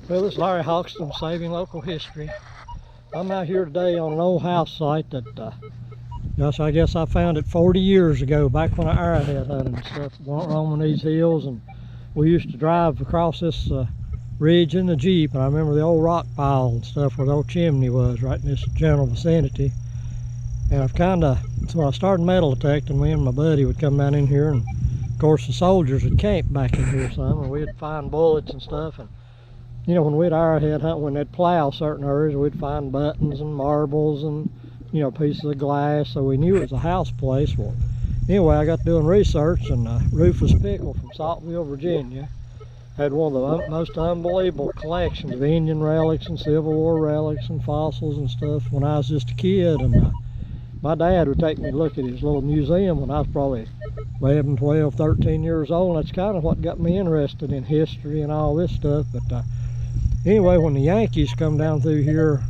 Well, this is Larry Hoxton, Saving Local History. I'm out here today on an old house site that, I guess I found it 40 years ago, back when I arrowhead hunted and stuff. Went roaming these hills, and we used to drive across this ridge in the Jeep, and I remember the old rock pile and stuff where the old chimney was, right in this general vicinity. And so when I started metal detecting, me and my buddy would come down in here, and of course the soldiers would camp back in here some, and we'd find bullets and stuff. And you know, when we'd arrowhead hunt, when they'd plow certain areas, we'd find buttons and marbles and, you know, pieces of glass, so we knew it was a house place. Well, anyway, I got doing research, and Rufus Pickle from Saltville, Virginia, had one of the most unbelievable collections of Indian relics and Civil War relics and fossils and stuff when I was just a kid. And my dad would take me to look at his little museum when I was probably 11, 12, 13 years old. And that's kind of what got me interested in history and all this stuff. But anyway, when the Yankees come down through here,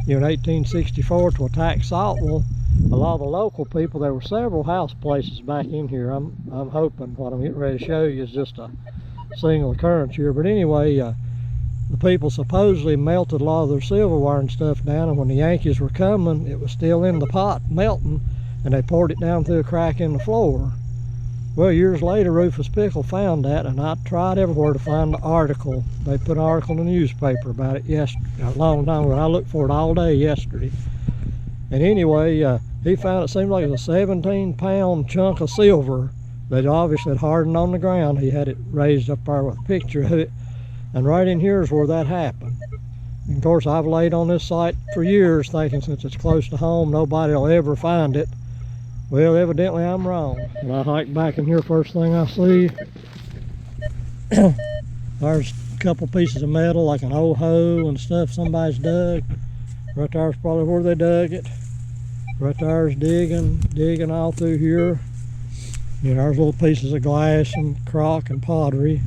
you know, in 1864 to attack Saltville, a lot of the local people, there were several house places back in here. I'm hoping what I'm getting ready to show you is just a single occurrence here. But anyway, the people supposedly melted a lot of their silverware and stuff down, and when the Yankees were coming, it was still in the pot melting, and they poured it down through a crack in the floor. Well, years later, Rufus Pickle found that, and I tried everywhere to find the article. They put an article in the newspaper about it yesterday, a long time ago. I looked for it all day yesterday. And anyway, he found it seemed like it was a 17-pound chunk of silver that obviously had hardened on the ground. He had it raised up there with a picture of it. And right in here is where that happened. And of course, I've laid on this site for years thinking since it's close to home, nobody will ever find it. Well, evidently I'm wrong. And I hike back in here, first thing I see, there's a couple pieces of metal, like an old hoe and stuff somebody's dug. Right there's probably where they dug it. Right there's digging all through here. You know, there's little pieces of glass and crock and pottery.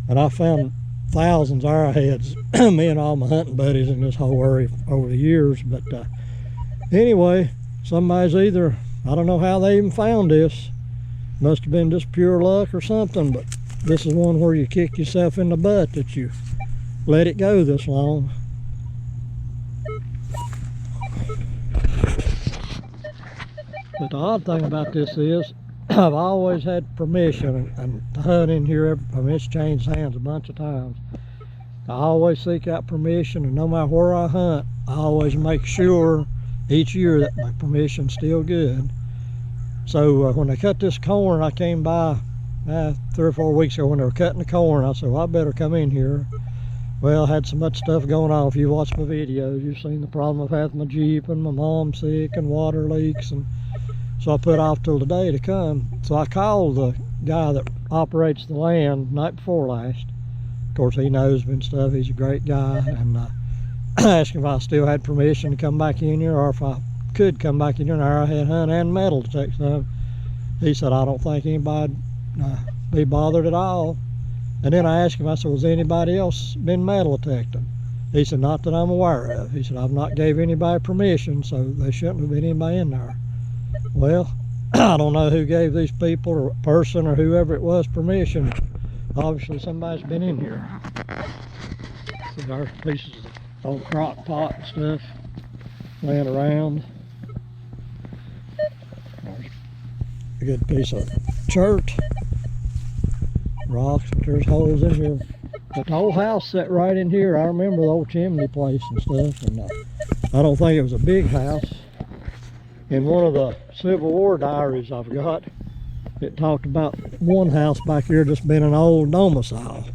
And I found thousands of arrowheads, me and all my hunting buddies in this whole area over the years. But anyway, somebody's either, I don't know how they even found this. Must have been just pure luck or something, but this is one where you kick yourself in the butt that you let it go this long. But the odd thing about this is, I've always had permission and to hunt in here. I mean, it's changed hands a bunch of times. I always seek out permission, and no matter where I hunt, I always make sure each year that my permission's still good. So when they cut this corn, I came by 3 or 4 weeks ago when they were cutting the corn. I said, well, I better come in here. Well, I had so much stuff going on. If you watch my videos, you've seen the problem I've had with my Jeep and my mom sick and water leaks, and so I put off till today to come. So I called the guy that operates the land night before last. Of course, he knows me and stuff. He's a great guy. And I asked him if I still had permission to come back in here, or if I could come back in here and arrowhead hunt and metal detect stuff. He said, I don't think anybody'd be bothered at all. And then I asked him, I said, was anybody else been metal detecting? He said, not that I'm aware of. He said, I've not gave anybody permission, so there shouldn't have been anybody in there. Well, I don't know who gave these people or person or whoever it was permission. Obviously somebody's been in here. See, there's pieces of old crock pot and stuff laying around. There's a good piece of chert, rocks, but there's holes in here. But the whole house sat right in here. I remember the old chimney place and stuff, and I don't think it was a big house. In one of the Civil War diaries I've got, it talked about one house back here just being an old domicile,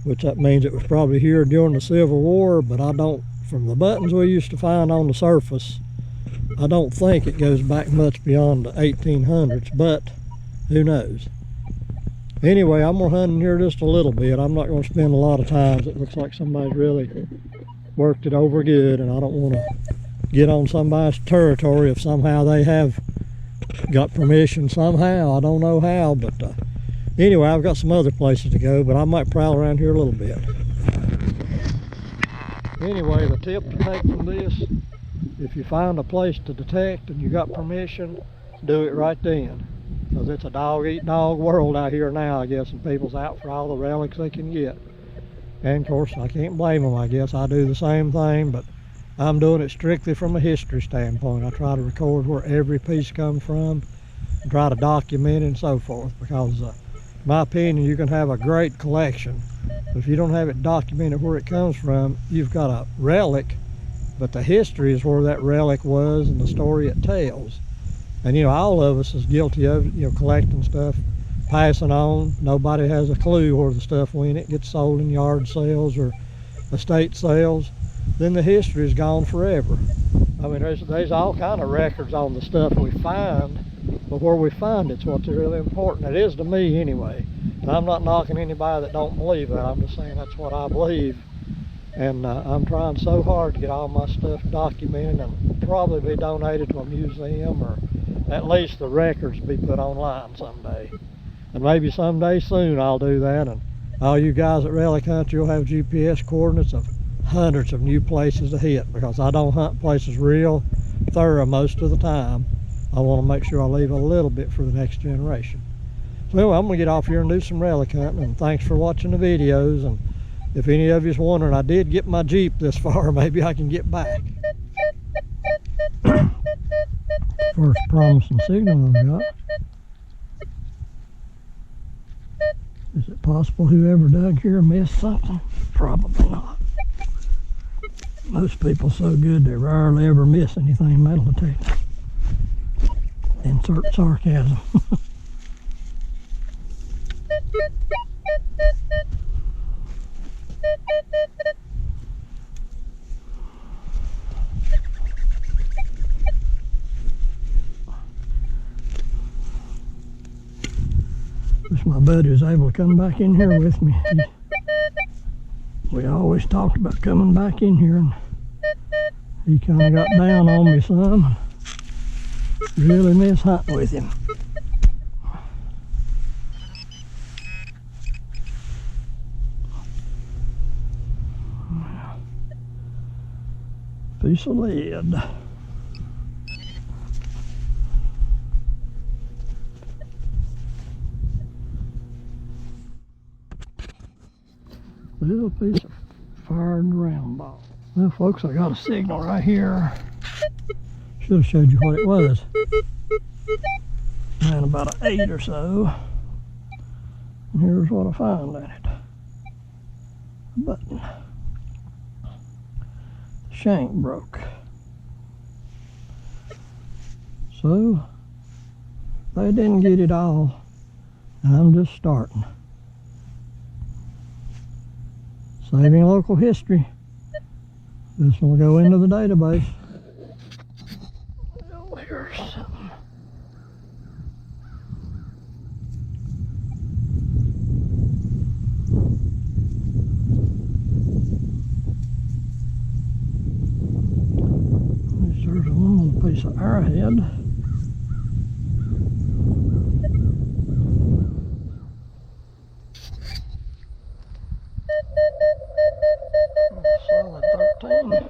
which that means it was probably here during the Civil War, but I don't, from the buttons we used to find on the surface, I don't think it goes back much beyond the 1800s, but who knows. Anyway, I'm going to hunt in here just a little bit. I'm not going to spend a lot of time. It looks like somebody's really worked it over good, and I don't want to get on somebody's territory if somehow they have got permission somehow. I don't know how, but anyway, I've got some other places to go, but I might prowl around here a little bit. Anyway, the tip to take from this, if you find a place to detect and you got permission, do it right then. Because it's a dog-eat-dog world out here now, I guess, and people's out for all the relics they can get. And of course, I can't blame them. I guess I do the same thing, but I'm doing it strictly from a history standpoint. I try to record where every piece comes from and try to document it and so forth, because in my opinion, you can have a great collection, but if you don't have it documented where it comes from, you've got a relic, but the history is where that relic was and the story it tells. And you know, all of us is guilty of, you know, collecting stuff, passing on. Nobody has a clue where the stuff went. It gets sold in yard sales or estate sales. Then the history is gone forever. I mean, there's all kind of records on the stuff we find, but where we find it's what's really important. It is to me anyway. And I'm not knocking anybody that don't believe that. I'm just saying that's what I believe. And I'm trying so hard to get all my stuff documented and probably be donated to a museum, or at least the records be put online someday. And maybe someday soon I'll do that, and all you guys at Relic Country will have GPS coordinates of hundreds of new places to hit, because I don't hunt places real thorough most of the time. I want to make sure I leave a little bit for the next generation. So anyway, I'm going to get off here and do some relic hunting, and thanks for watching the videos. And if any of you's wondering, I did get my Jeep this far. Maybe I can get back. First promising signal I've got. Is it possible whoever dug here missed something? Probably not. Most people so good they rarely ever miss anything metal detected. Insert sarcasm. Wish my buddy was able to come back in here with me. We always talked about coming back in here, and he kind of got down on me some. Really miss hunting with him. Piece of lead. Little piece of fired round ball. Well, folks, I got a signal right here. Should have showed you what it was. And about an 8 or so. And here's what I found in it. A button. The shank broke. So they didn't get it all, and I'm just starting. Saving local history. This will go into the database. Oh, here's something. There's one little piece of arrowhead. Solid 13.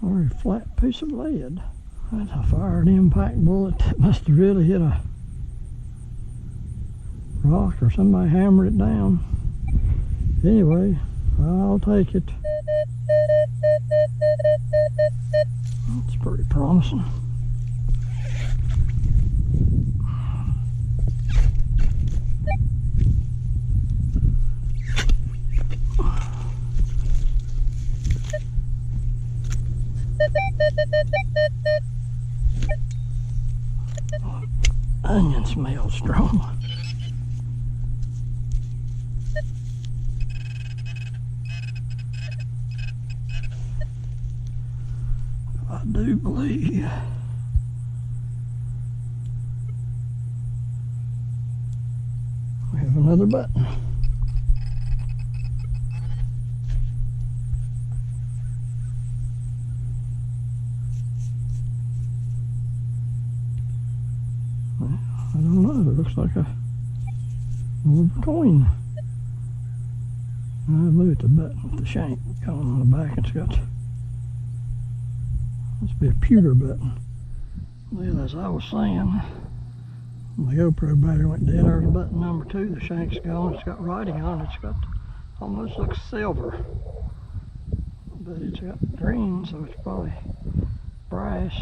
Very flat piece of lead. That's a fired impact bullet. That must have really hit a rock, or somebody hammered it down. Anyway, I'll take it. That's pretty promising. Onion smells strong. I do believe we have another button. I don't know. Oh, it looks like a little coin. Look at the button with the shank going on the back. It's got, must be a pewter button. Well, as I was saying, the GoPro battery went dead. There's button number 2. The shank's gone. It's got writing on it. It's got, almost looks silver, but it's got green, so it's probably brass.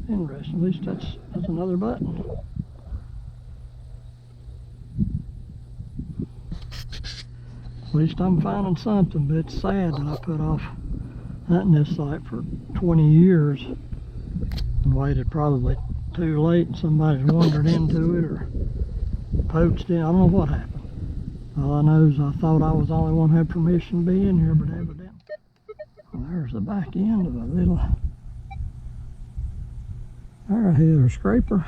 Interesting. At least that's another button. At least I'm finding something, but it's sad that I put off hunting this site for 20 years and waited probably too late, and somebody's wandered into it or poached it. I don't know what happened. All I know is I thought I was the only one who had permission to be in here, but evidently. Well, there's the back end of a little arrowhead or scraper.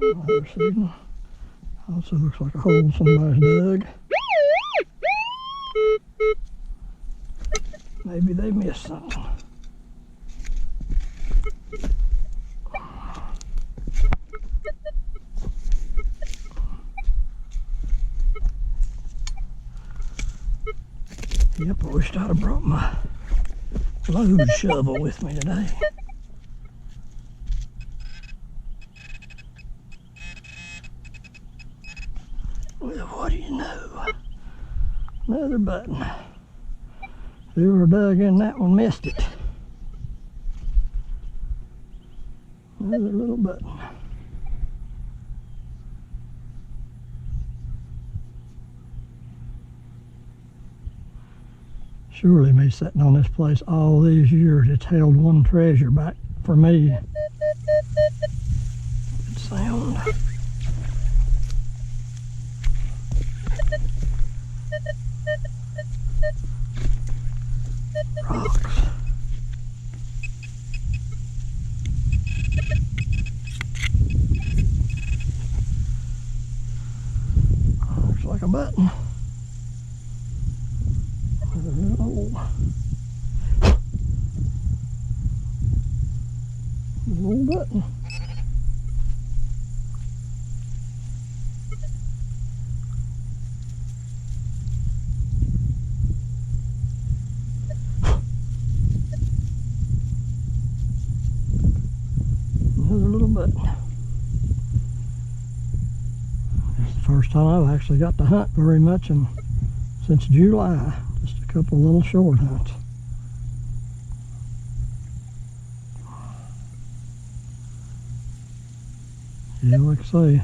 Another signal. Also looks like a hole somebody's dug. Maybe they missed something. Yep, I wished I'd have brought my load shovel with me today. Well, what do you know? Another button. Whoever dug in that one missed it. Another little button. Surely me sitting on this place all these years, it's held one treasure back for me. Good sound. Rocks. Looks like a button. Little button. Another little button. It's the first time I've actually got to hunt very much since July. Just a couple little short hunts. Yeah, like I say,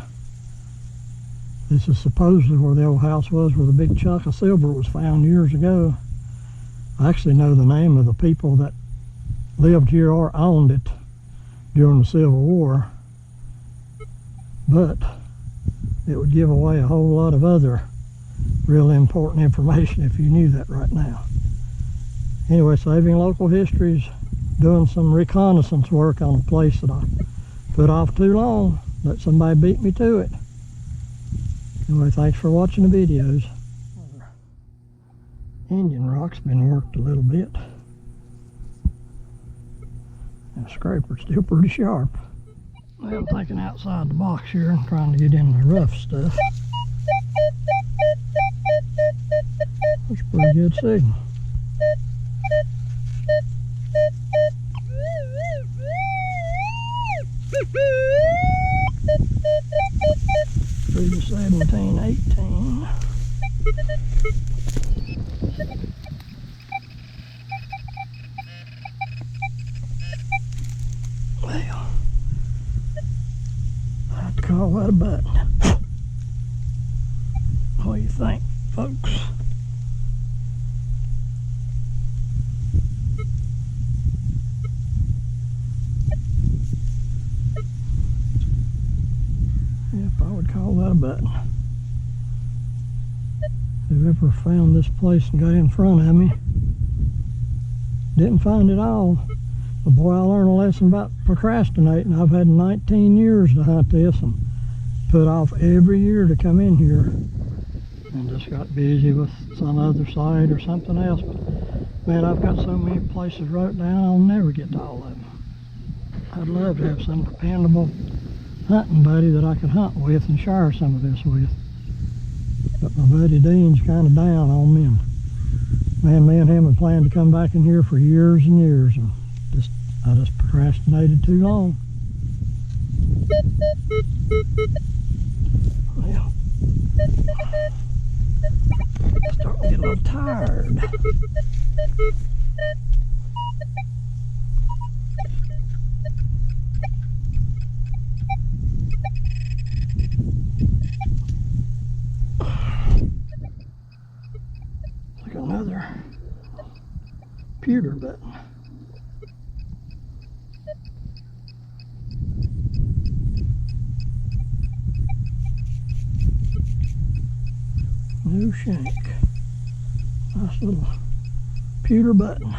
this is supposedly where the old house was where the big chunk of silver was found years ago. I actually know the name of the people that lived here or owned it during the Civil War, but it would give away a whole lot of other really important information if you knew that right now. Anyway, Saving Local History's doing some reconnaissance work on a place that I put off too long. Let somebody beat me to it. Anyway, thanks for watching the videos. Indian rock's been worked a little bit. The scraper's still pretty sharp. Well, I'm thinking outside the box here and trying to get in the rough stuff. That's a pretty good signal. Through to 1718. Well, I'd call that a button. What do you think, folks? Yep, I would call that a button. Whoever found this place and got in front of me didn't find it all. But boy, I learned a lesson about procrastinating. I've had 19 years to hunt this and put off every year to come in here. and just got busy with some other site or something else. But man, I've got so many places wrote down, I'll never get to all of them. I'd love to have some dependable hunting buddy that I could hunt with and share some of this with. But my buddy Dean's kind of down on me, and man, me and him had planned to come back in here for years and years, and I just procrastinated too long. Well, starting to get a little tired. Like another pewter button. New shank. Nice little pewter button.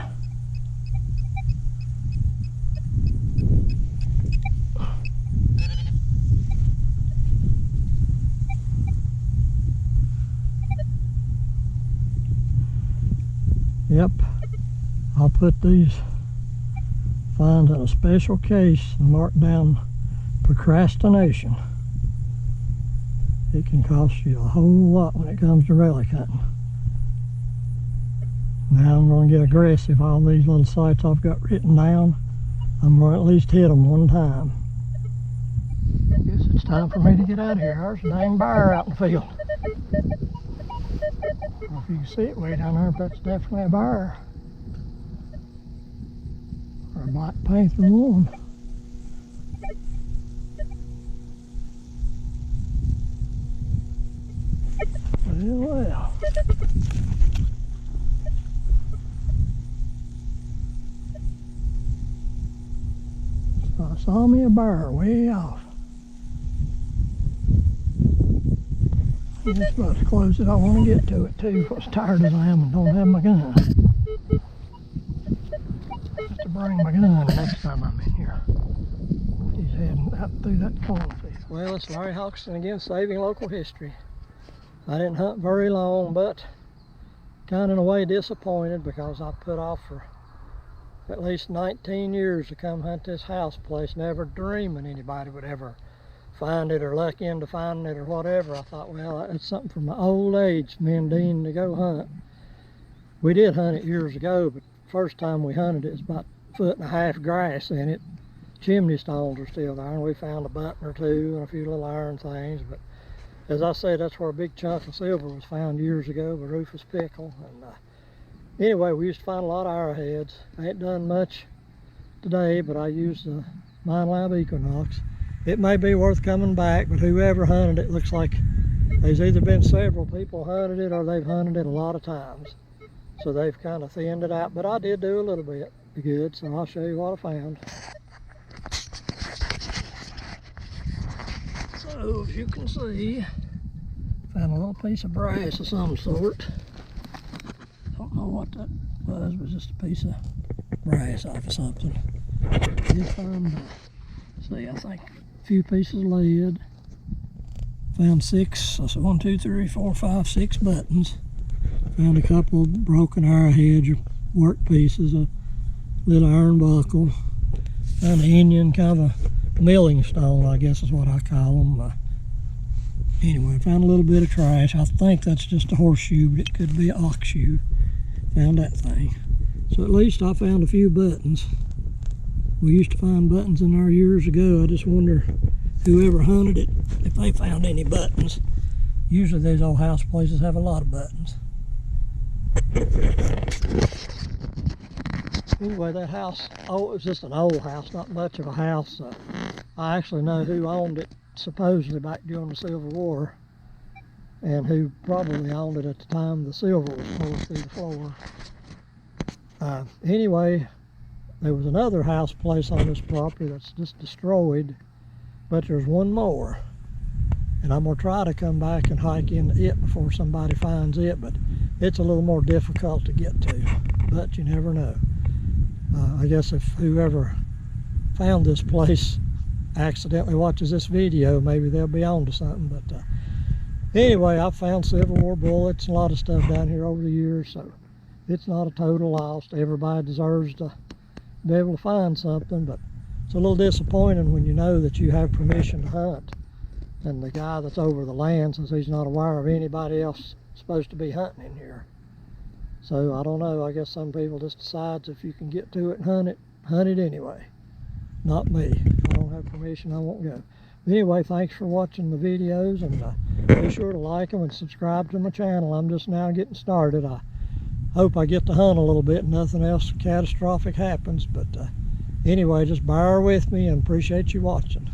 Yep, I'll put these finds in a special case and mark down procrastination. It can cost you a whole lot when it comes to relic hunting. Now I'm going to get aggressive. All these little sites I've got written down, I'm going to at least hit them one time. I guess it's time for me to get out of here. There's a dang bear out in the field. I don't know if you can see it way down there, but that's definitely a bear. Or a Black Panther one. Well. I saw me a bear way off. I'm just about as close as I want to get to it too, as tired as I am and don't have my gun. Just to bring my gun next time I'm in here. He's heading out through that cornfield. Well, it's Larry Hawkinson again, saving local history. I didn't hunt very long, but kind of in a way disappointed because I put off for at least 19 years to come hunt this house place, never dreaming anybody would ever find it or luck into finding it or whatever. I thought, well, that's something for my old age, me and Dean, to go hunt. We did hunt it years ago, but first time we hunted it was about 1.5 foot grass in it. Chimney stones are still there, and we found a button or two and a few little iron things, but as I said, that's where a big chunk of silver was found years ago by Rufus Pickle. And anyway, we used to find a lot of arrowheads. I ain't done much today, but I used the Mine Lab Equinox. It may be worth coming back, but whoever hunted it, looks like there's either been several people hunted it or they've hunted it a lot of times. So they've kind of thinned it out, but I did do a little bit good, so I'll show you what I found. So as you can see, found a little piece of brass of some sort. Don't know what that was, but just a piece of brass off of something. Did find, see, I think a few pieces of lead. Found 6, so 1, 2, 3, 4, 5, 6 buttons. Found a couple of broken arrowheads or work pieces, a little iron buckle. Found an Indian, kind of a milling stone, I guess is what I call them. Anyway, found a little bit of trash. I think that's just a horseshoe, but it could be an ox shoe. Found that thing. So at least I found a few buttons. We used to find buttons in there years ago. I just wonder whoever hunted it, if they found any buttons. Usually these old house places have a lot of buttons. Anyway, that house, oh, it was just an old house, not much of a house. I actually know who owned it supposedly back during the Civil War, and who probably owned it at the time the silver was poured through the floor. Anyway, there was another house place on this property that's just destroyed, but there's one more. And I'm going to try to come back and hike into it before somebody finds it, but it's a little more difficult to get to, but you never know. I guess if whoever found this place accidentally watches this video, maybe they'll be on to something. But Anyway, I've found Civil War bullets and a lot of stuff down here over the years, so it's not a total loss. Everybody deserves to be able to find something, but it's a little disappointing when you know that you have permission to hunt and the guy that's over the land says he's not aware of anybody else supposed to be hunting in here. So I don't know, I guess some people just decides if you can get to it and hunt it anyway. Not me. If I don't have permission, I won't go. But anyway, thanks for watching the videos, and be sure to like them and subscribe to my channel. I'm just now getting started. I hope I get to hunt a little bit and nothing else catastrophic happens, but anyway, just bear with me and appreciate you watching.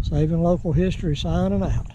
Saving Local History signing out.